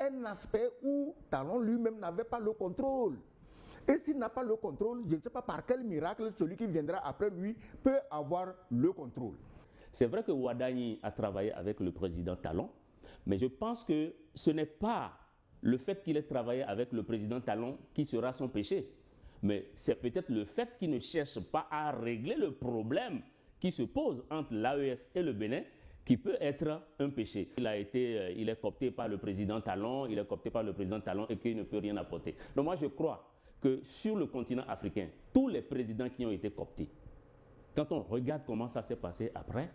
un aspect où Talon lui-même n'avait pas le contrôle. Et s'il n'a pas le contrôle, je ne sais pas par quel miracle celui qui viendra après lui peut avoir le contrôle. C'est vrai que Ouadani a travaillé avec le président Talon, mais je pense que ce n'est pas le fait qu'il ait travaillé avec le président Talon qui sera son péché. Mais c'est peut-être le fait qu'il ne cherche pas à régler le problème qui se pose entre l'AES et le Bénin qui peut être un péché. Il est coopté par le président Talon, et qu'il ne peut rien apporter. Donc moi je crois que sur le continent africain, tous les présidents qui ont été cooptés, quand on regarde comment ça s'est passé après,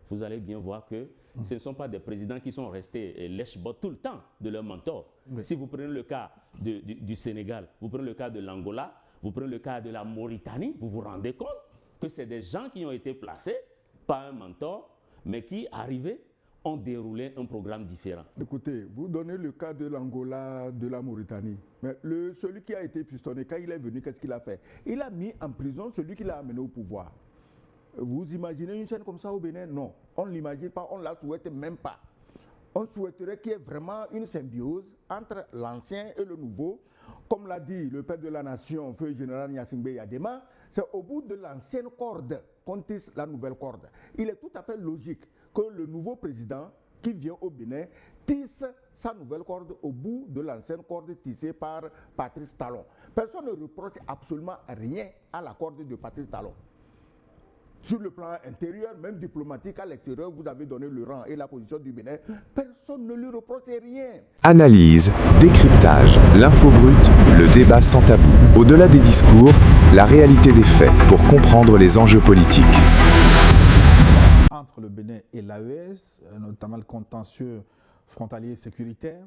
vous allez bien voir que ce ne sont pas des présidents qui sont restés lèche-botte tout le temps de leur mentor. Oui. Si vous prenez le cas du Sénégal, vous prenez le cas de l'Angola, vous prenez le cas de la Mauritanie, vous vous rendez compte que c'est des gens qui ont été placés par un mentor, mais qui, arrivés, ont déroulé un programme différent. Écoutez, vous donnez le cas de l'Angola, de la Mauritanie. Mais celui qui a été pistonné, quand il est venu, qu'est-ce qu'il a fait? Il a mis en prison celui qui l'a amené au pouvoir. Vous imaginez une scène comme ça au Bénin? Non, on ne l'imagine pas, on ne la souhaite même pas. On souhaiterait qu'il y ait vraiment une symbiose entre l'ancien et le nouveau. Comme l'a dit le père de la nation, feu général Gnassingbé Yadema, c'est au bout de l'ancienne corde qu'on tisse la nouvelle corde. Il est tout à fait logique que le nouveau président qui vient au Bénin tisse sa nouvelle corde au bout de l'ancienne corde tissée par Patrice Talon. Personne ne reproche absolument rien à la corde de Patrice Talon. Sur le plan intérieur, même diplomatique, à l'extérieur, vous avez donné le rang et la position du Bénin. Personne ne lui reproche rien. Analyse, décryptage, l'info brute, le débat sans tabou. Au-delà des discours, la réalité des faits pour comprendre les enjeux politiques. Entre le Bénin et l'AES, notamment le contentieux frontalier sécuritaire,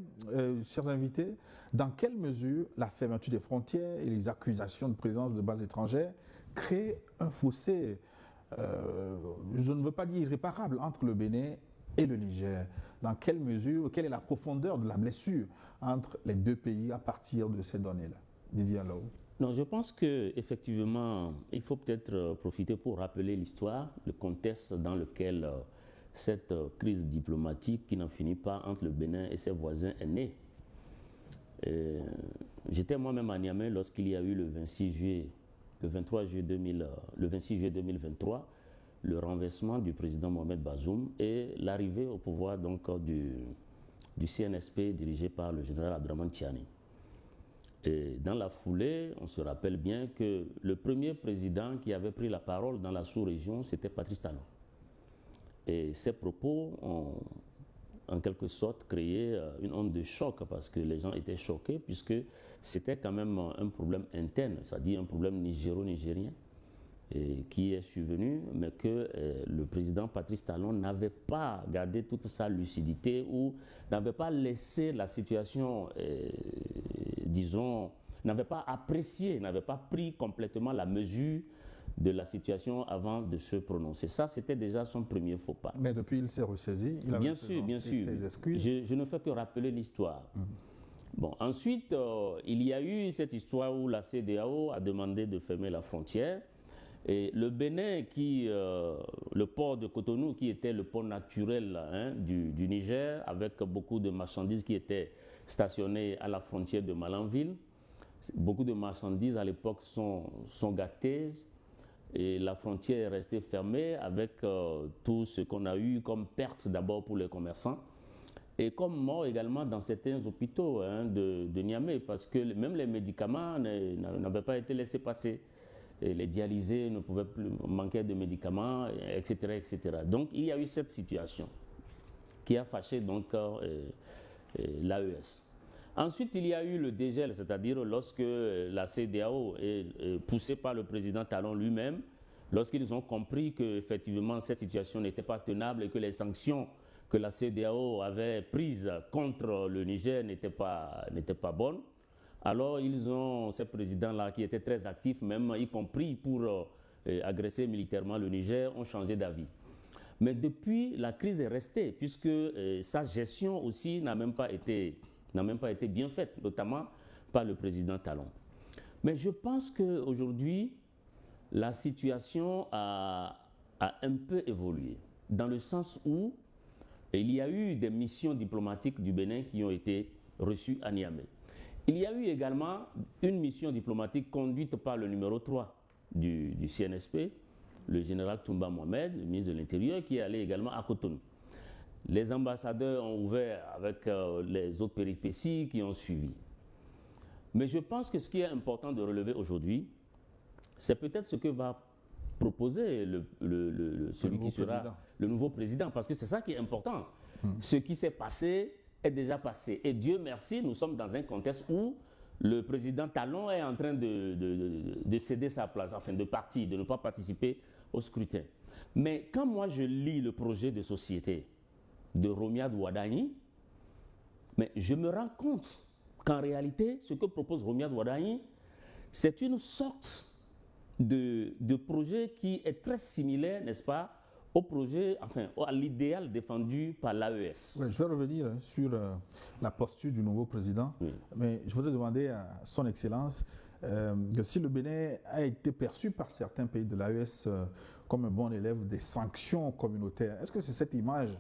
chers invités, dans quelle mesure la fermeture des frontières et les accusations de présence de bases étrangères créent un fossé je ne veux pas dire irréparable, entre le Bénin et le Niger? Dans quelle mesure, quelle est la profondeur de la blessure entre les deux pays à partir de ces données-là? Didier Alao. Non, je pense qu'effectivement, il faut peut-être profiter pour rappeler l'histoire, le contexte dans lequel cette crise diplomatique qui n'en finit pas entre le Bénin et ses voisins est née. J'étais moi-même à Niamey lorsqu'il y a eu le 26 juillet 2023, le renversement du président Mohamed Bazoum et l'arrivée au pouvoir donc, du CNSP dirigé par le général Abdraman Tiani. Et dans la foulée, on se rappelle bien que le premier président qui avait pris la parole dans la sous-région, c'était Patrice Talon. Et ces propos ont en quelque sorte créé une onde de choc parce que les gens étaient choqués puisque c'était quand même un problème interne, c'est-à-dire un problème nigéro-nigérien qui est survenu, mais que le président Patrice Talon n'avait pas gardé toute sa lucidité ou n'avait pas laissé la situation, disons, n'avait pas apprécié, n'avait pas pris complètement la mesure de la situation avant de se prononcer. Ça, c'était déjà son premier faux pas. Mais depuis, il s'est ressaisi. Il a bien sûr. ses excuses. Je ne fais que rappeler l'histoire. Bon, ensuite, il y a eu cette histoire où la CEDEAO a demandé de fermer la frontière. Et le Bénin, le port de Cotonou, qui était le port naturel du Niger, avec beaucoup de marchandises qui étaient stationnées à la frontière de Malanville. Beaucoup de marchandises à l'époque sont gâtées. Et la frontière est restée fermée avec tout ce qu'on a eu comme perte d'abord pour les commerçants et comme mort également dans certains hôpitaux de Niamey parce que même les médicaments n'avaient pas été laissés passer. Et les dialysés ne pouvaient plus manquer de médicaments, etc., etc. Donc il y a eu cette situation qui a fâché donc l'AES. Ensuite, il y a eu le dégel, c'est-à-dire lorsque la CEDEAO est poussée par le président Talon lui-même, lorsqu'ils ont compris qu'effectivement cette situation n'était pas tenable et que les sanctions que la CEDEAO avait prises contre le Niger n'étaient pas bonnes, alors ces présidents-là qui étaient très actifs, même y compris pour agresser militairement le Niger, ont changé d'avis. Mais depuis, la crise est restée, puisque sa gestion aussi n'a même pas été bien faite, notamment par le président Talon. Mais je pense qu'aujourd'hui, la situation a un peu évolué, dans le sens où il y a eu des missions diplomatiques du Bénin qui ont été reçu à Niamey. Il y a eu également une mission diplomatique conduite par le numéro 3 du CNSP, le général Toumba Mohamed, le ministre de l'Intérieur, qui est allé également à Cotonou. Les ambassadeurs ont ouvert avec les autres péripéties qui ont suivi. Mais je pense que ce qui est important de relever aujourd'hui, c'est peut-être ce que va proposer celui qui sera le nouveau président, parce que c'est ça qui est important. Ce qui s'est passé est déjà passé. Et Dieu merci, nous sommes dans un contexte où le président Talon est en train de céder sa place, enfin de partir, de ne pas participer au scrutin. Mais quand moi je lis le projet de société de Romiad Wadani, mais je me rends compte qu'en réalité, ce que propose Romiad Wadani, c'est une sorte de projet qui est très similaire, n'est-ce pas, au projet, enfin, à l'idéal défendu par l'AES. Oui, je vais revenir sur la posture du nouveau président, mais je voudrais demander à son Excellence que si le Bénin a été perçu par certains pays de l'AES comme un bon élève des sanctions communautaires, est-ce que c'est cette image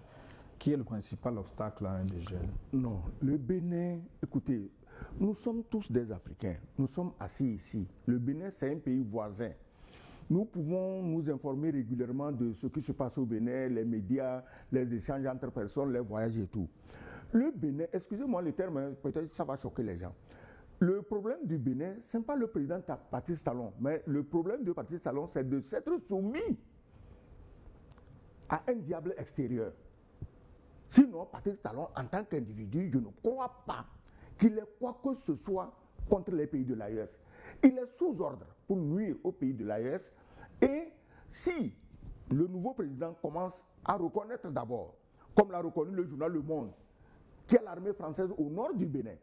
qui est le principal obstacle à un dégel? Non, le Bénin, écoutez, nous sommes tous des Africains, nous sommes assis ici. Le Bénin, c'est un pays voisin. Nous pouvons nous informer régulièrement de ce qui se passe au Bénin, les médias, les échanges entre personnes, les voyages et tout. Le Bénin, excusez-moi le terme, peut-être ça va choquer les gens. Le problème du Bénin, ce n'est pas le président Patrice Talon, mais le problème de Patrice Talon, c'est de s'être soumis à un diable extérieur. Sinon, Patrice Talon, en tant qu'individu, je ne crois pas qu'il ait quoi que ce soit contre les pays de l'AES. Il est sous ordre pour nuire aux pays de l'AES. Et si le nouveau président commence à reconnaître d'abord, comme l'a reconnu le journal Le Monde, qu'il y a l'armée française au nord du Bénin,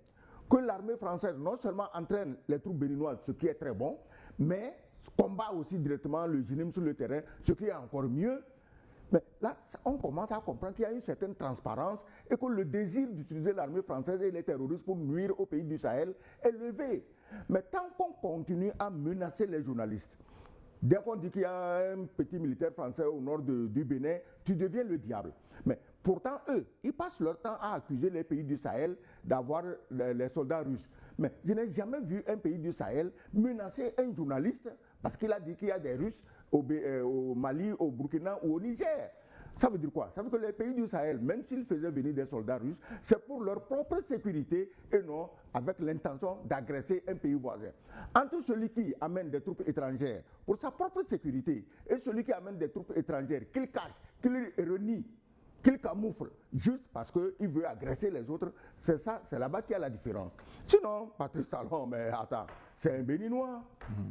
que l'armée française non seulement entraîne les troupes béninoises, ce qui est très bon, mais combat aussi directement le GNIM sur le terrain, ce qui est encore mieux. Mais là, on commence à comprendre qu'il y a une certaine transparence et que le désir d'utiliser l'armée française et les terroristes pour nuire aux pays du Sahel est levé. Mais tant qu'on continue à menacer les journalistes, dès qu'on dit qu'il y a un petit militaire français au nord du Bénin, tu deviens le diable. Mais pourtant, eux, ils passent leur temps à accuser les pays du Sahel d'avoir les soldats russes. Mais je n'ai jamais vu un pays du Sahel menacer un journaliste parce qu'il a dit qu'il y a des Russes au Mali, au Burkina ou au Niger. Ça veut dire quoi? Ça veut dire que les pays du Sahel, même s'ils faisaient venir des soldats russes, c'est pour leur propre sécurité et non avec l'intention d'agresser un pays voisin. Entre celui qui amène des troupes étrangères pour sa propre sécurité et celui qui amène des troupes étrangères qu'il cache, qu'il renie, qu'il camoufle, juste parce qu'il veut agresser les autres, c'est ça, c'est là-bas qu'il y a la différence. Sinon, Patrice Talon, mais attends, c'est un Béninois,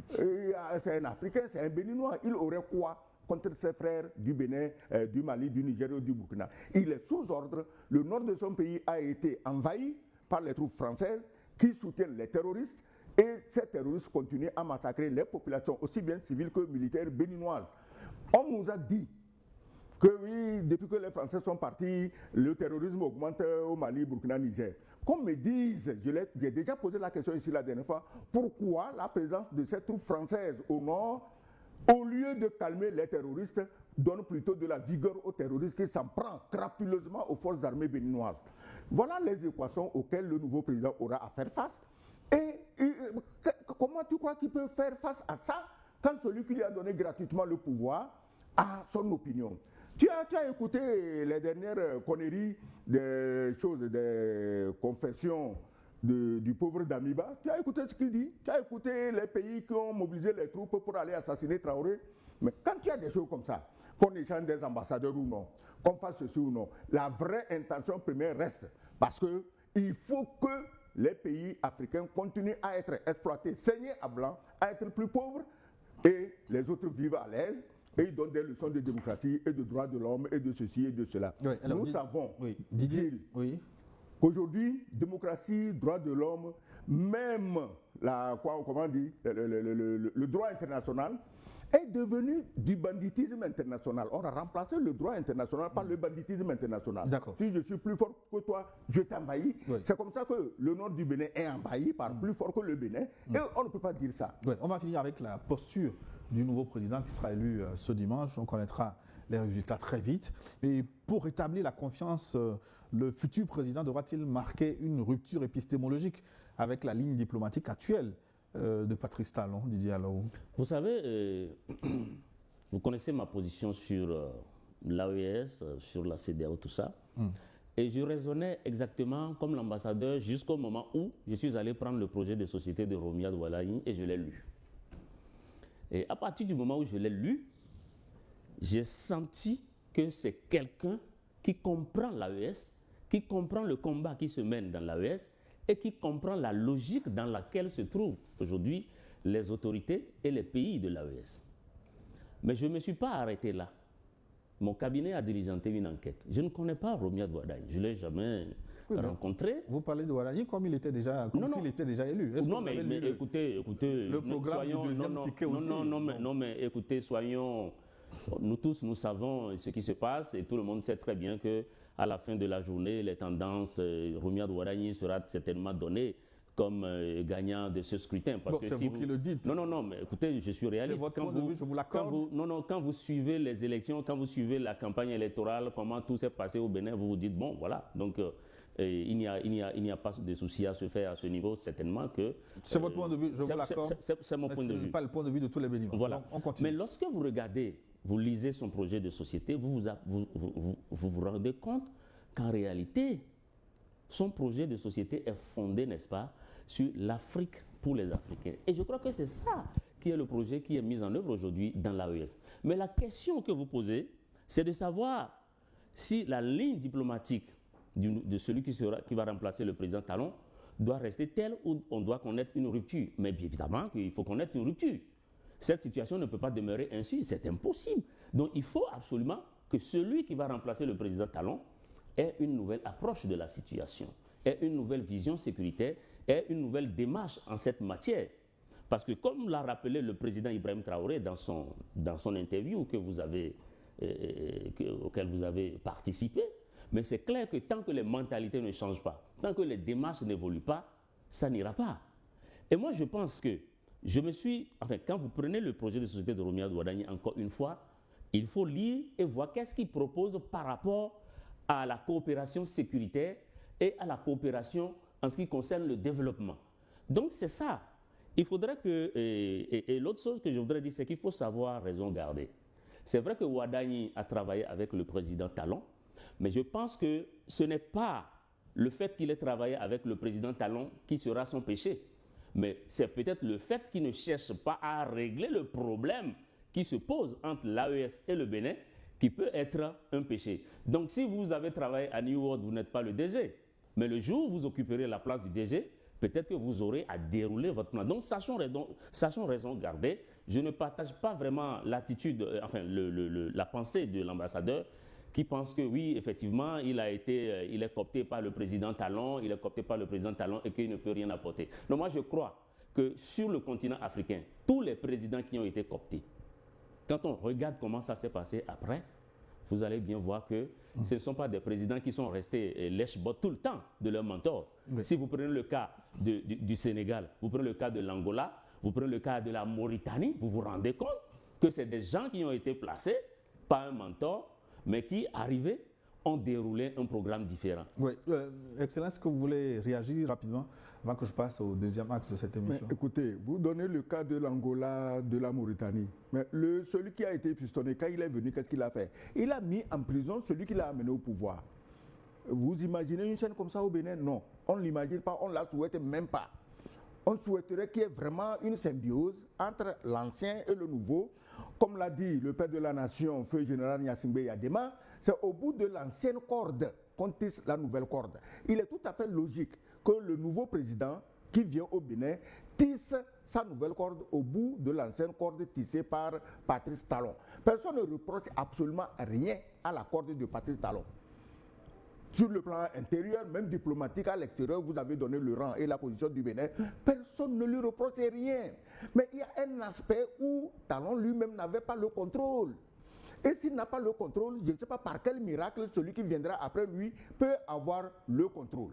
c'est un Africain, c'est un Béninois, il aurait quoi contre ses frères du Bénin, du Mali, du Nigeria, du Burkina? Il est sous ordre, le nord de son pays a été envahi par les troupes françaises qui soutiennent les terroristes et ces terroristes continuent à massacrer les populations aussi bien civiles que militaires béninoises. On nous a dit que oui, depuis que les Français sont partis, le terrorisme augmente au Mali, Burkina, Niger. Qu'on me dise, j'ai déjà posé la question ici la dernière fois, pourquoi la présence de ces troupes françaises au nord, au lieu de calmer les terroristes, donne plutôt de la vigueur aux terroristes qui s'en prend crapuleusement aux forces armées béninoises. Voilà les équations auxquelles le nouveau président aura à faire face. Et comment tu crois qu'il peut faire face à ça quand celui qui lui a donné gratuitement le pouvoir a son opinion? Tu as écouté les dernières conneries des choses, des confessions du pauvre Damiba. Tu as écouté ce qu'il dit. Tu as écouté les pays qui ont mobilisé les troupes pour aller assassiner Traoré. Mais quand tu as des choses comme ça, qu'on échange des ambassadeurs ou non, qu'on fasse ceci ou non, la vraie intention première reste. Parce qu'il faut que les pays africains continuent à être exploités, saignés à blanc, à être plus pauvres, et les autres vivent à l'aise. Et ils donnent des leçons de démocratie et de droits de l'homme et de ceci et de cela. Oui, alors, nous savons, qu'aujourd'hui, démocratie, droits de l'homme, même le droit international est devenu du banditisme international. On a remplacé le droit international par le banditisme international. Si je suis plus fort que toi, je t'envahis. Oui. C'est comme ça que le nord du Bénin est envahi par plus fort que le Bénin. Et on ne peut pas dire ça. Oui, on va finir avec la posture du nouveau président qui sera élu ce dimanche. On connaîtra les résultats très vite. Et pour rétablir la confiance, le futur président devra-t-il marquer une rupture épistémologique avec la ligne diplomatique actuelle de Patrice Talon, Didier Alaouro? Vous savez, vous connaissez ma position sur l'AES, sur la CEDEAO, tout ça. Et je raisonnais exactement comme l'ambassadeur jusqu'au moment où je suis allé prendre le projet de société de Ramiad Ouadani et je l'ai lu. Et à partir du moment où je l'ai lu, j'ai senti que c'est quelqu'un qui comprend l'AES, qui comprend le combat qui se mène dans l'AES et qui comprend la logique dans laquelle se trouvent aujourd'hui les autorités et les pays de l'AES. Mais je ne me suis pas arrêté là. Mon cabinet a diligenté une enquête. Je ne connais pas Ramiad Ouadani, je ne l'ai jamais rencontré. Vous parlez de Ouadani comme il était déjà, comme s'il était déjà élu. Non, mais écoutez, le programme du deuxième ticket aussi. Non, mais écoutez, soyons... Nous tous, nous savons ce qui se passe et tout le monde sait très bien qu'à la fin de la journée, les tendances, Ramiad Ouadani sera certainement donné comme gagnant de ce scrutin. Parce que c'est vous qui le dites. Non, mais écoutez, je suis réaliste. C'est votre point de vue, je vous l'accorde. Quand vous suivez les élections, quand vous suivez la campagne électorale, comment tout s'est passé au Bénin, vous vous dites, bon, voilà, donc il n'y a pas de souci à se faire à ce niveau, certainement que... C'est votre point de vue, je vous l'accorde. C'est mon point de vue. Ce n'est pas le point de vue de tous les Béninois. Voilà. Donc, on continue. Mais lorsque vous regardez, vous lisez son projet de société, vous vous rendez compte qu'en réalité, son projet de société est fondé, n'est-ce pas, sur l'Afrique pour les Africains. Et je crois que c'est ça qui est le projet qui est mis en œuvre aujourd'hui dans l'AES. Mais la question que vous posez, c'est de savoir si la ligne diplomatique de celui qui va remplacer le président Talon doit rester telle ou on doit connaître une rupture. Mais bien évidemment qu'il faut connaître une rupture. Cette situation ne peut pas demeurer ainsi, c'est impossible. Donc il faut absolument que celui qui va remplacer le président Talon ait une nouvelle approche de la situation, ait une nouvelle vision sécuritaire, ait une nouvelle démarche en cette matière. Parce que comme l'a rappelé le président Ibrahim Traoré dans son interview auquel vous avez participé, mais c'est clair que tant que les mentalités ne changent pas, tant que les démarches n'évoluent pas, ça n'ira pas. Et moi je pense que quand vous prenez le projet de société de Ramiad Ouadani, encore une fois, il faut lire et voir qu'est-ce qu'il propose par rapport à la coopération sécuritaire et à la coopération en ce qui concerne le développement. Donc c'est ça. Il faudrait que... Et l'autre chose que je voudrais dire, c'est qu'il faut savoir raison garder. C'est vrai que Ouadani a travaillé avec le président Talon, mais je pense que ce n'est pas le fait qu'il ait travaillé avec le président Talon qui sera son péché. Mais c'est peut-être le fait qu'il ne cherche pas à régler le problème qui se pose entre l'AES et le Bénin qui peut être un péché. Donc si vous avez travaillé à New World, vous n'êtes pas le DG. Mais le jour où vous occuperez la place du DG, peut-être que vous aurez à dérouler votre plan. Donc sachons raison garder. Je ne partage pas vraiment l'attitude, la pensée de l'ambassadeur qui pense que oui, effectivement, il est coopté par le président Talon, et qu'il ne peut rien apporter. Non, moi je crois que sur le continent africain, tous les présidents qui ont été cooptés, quand on regarde comment ça s'est passé après, vous allez bien voir que ce ne sont pas des présidents qui sont restés lèche-botte tout le temps de leur mentor. Oui. Si vous prenez le cas du Sénégal, vous prenez le cas de l'Angola, vous prenez le cas de la Mauritanie, vous vous rendez compte que c'est des gens qui ont été placés par un mentor, mais qui, arrivés, ont déroulé un programme différent. Oui, Excellence, est-ce que vous voulez réagir rapidement avant que je passe au deuxième axe de cette émission? Mais écoutez, vous donnez le cas de l'Angola, de la Mauritanie. Mais celui qui a été pistonné, quand il est venu, qu'est-ce qu'il a fait? Il a mis en prison celui qui l'a amené au pouvoir. Vous imaginez une scène comme ça au Bénin? Non, on ne l'imagine pas, on ne la souhaite même pas. On souhaiterait qu'il y ait vraiment une symbiose entre l'ancien et le nouveau. Comme l'a dit le père de la nation, feu général Gnassingbé Yadema, c'est au bout de l'ancienne corde qu'on tisse la nouvelle corde. Il est tout à fait logique que le nouveau président qui vient au Bénin tisse sa nouvelle corde au bout de l'ancienne corde tissée par Patrice Talon. Personne ne reproche absolument rien à la corde de Patrice Talon. Sur le plan intérieur, même diplomatique, à l'extérieur, vous avez donné le rang et la position du Bénin. Personne ne lui reproche rien. Mais il y a un aspect où Talon lui-même n'avait pas le contrôle. Et s'il n'a pas le contrôle, je ne sais pas par quel miracle celui qui viendra après lui peut avoir le contrôle.